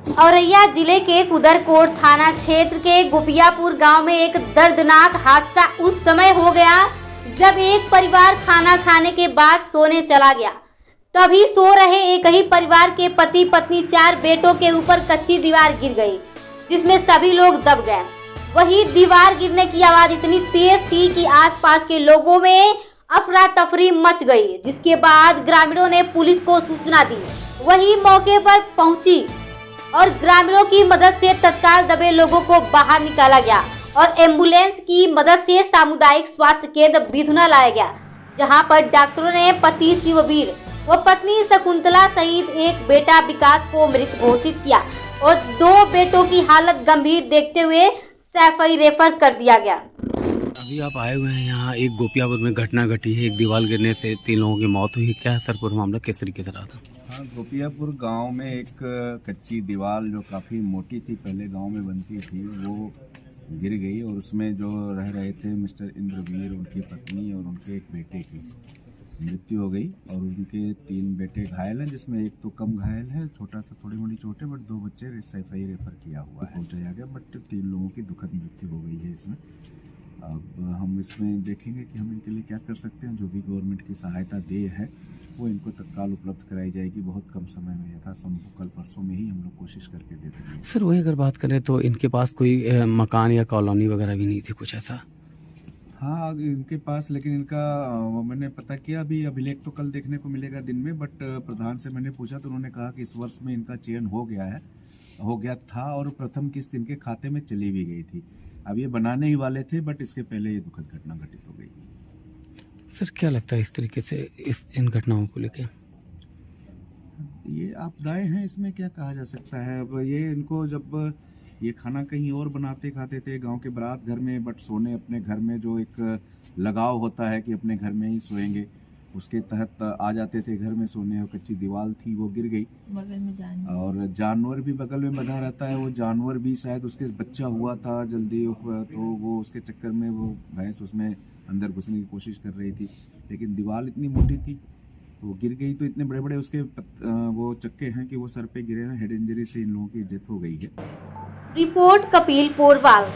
औरैया जिले के कुदरकोट थाना क्षेत्र के गोपियापुर गांव में एक दर्दनाक हादसा उस समय हो गया जब एक परिवार खाना खाने के बाद सोने चला गया। तभी सो रहे एक ही परिवार के पति पत्नी 4 बेटों के ऊपर कच्ची दीवार गिर गई, जिसमें सभी लोग दब गए। वही दीवार गिरने की आवाज इतनी तेज थी कि आसपास के लोगों में अफरा तफरी मच गई, जिसके बाद ग्रामीणों ने पुलिस को सूचना दी। वही मौके पर पहुंची और ग्रामीणों की मदद से तत्काल दबे लोगों को बाहर निकाला गया और एम्बुलेंस की मदद से सामुदायिक स्वास्थ्य केंद्र बिधुना लाया गया, जहां पर डॉक्टरों ने पति शिववीर व पत्नी शकुंतला सहित एक बेटा विकास को मृत घोषित किया और 2 बेटों की हालत गंभीर देखते हुए सैफई रेफर कर दिया गया। अभी आप आए हुए हैं यहाँ, एक गोपियापुर में घटना घटी है, एक दीवार गिरने से 3 लोगों की मौत हुई। क्या है सर पूरा मामला, किस तरीके से रहा था? हाँ, गोपियापुर गांव में एक कच्ची दीवार जो काफ़ी मोटी थी, पहले गांव में बनती थी, वो गिर गई और उसमें जो रह रहे थे मिस्टर इंद्रवीर, उनकी पत्नी और उनके एक बेटे की मृत्यु हो गई और उनके 3 बेटे घायल हैं, जिसमें एक तो कम घायल है, छोटा सा थोड़ी मोटी चोट है, बट 2 बच्चे सैफई रेफर किया हुआ है, पहुँचाया गया, बट 3 लोगों की दुखद मृत्यु हो गई है इसमें। अब हम इसमें देखेंगे कि हम इनके लिए क्या कर सकते हैं। जो भी गवर्नमेंट की सहायता दे है वो इनको तत्काल उपलब्ध कराई जाएगी बहुत कम समय में, यथासंभव कल परसों में ही हम लोग कोशिश करके दे देंगे। सर वही अगर बात करें तो इनके पास कोई मकान या कॉलोनी वगैरह भी नहीं थी, कुछ ऐसा? हाँ, इनके पास, लेकिन इनका मैंने पता किया, अभी अभिलेख तो कल देखने को मिलेगा दिन में, बट प्रधान से मैंने पूछा तो उन्होंने कहा कि इस वर्ष में इनका चयन हो गया था और प्रथम किस्त इनके खाते में चली भी गई थी। अब ये बनाने ही वाले थे, बट इसके पहले ये दुखद घटना घटित हो गई। सर क्या लगता है इस तरीके से इन घटनाओं को लेकर? ये आपदाएं हैं, इसमें क्या कहा जा सकता है। अब ये इनको जब ये खाना कहीं और बनाते खाते थे गांव के बारात घर में, बट सोने अपने घर में जो एक लगाव होता है कि अपने घर में ही सोएंगे, उसके तहत आ जाते थे घर में सोने, और कच्ची दीवार थी वो गिर गई, बगल में जानवर, और जानवर भी बगल में बंधा रहता है, वो जानवर भी शायद उसके बच्चा हुआ था जल्दी, तो वो उसके चक्कर में वो भैंस उसमें अंदर घुसने की कोशिश कर रही थी, लेकिन दीवार इतनी मोटी थी तो गिर गई। तो इतने बड़े बड़े उसके वो चक्के हैं कि वो सर पे गिरे हैं, हेड इंजरी से इन लोगों की डेथ हो गई है। रिपोर्ट कपिल पोरवाल।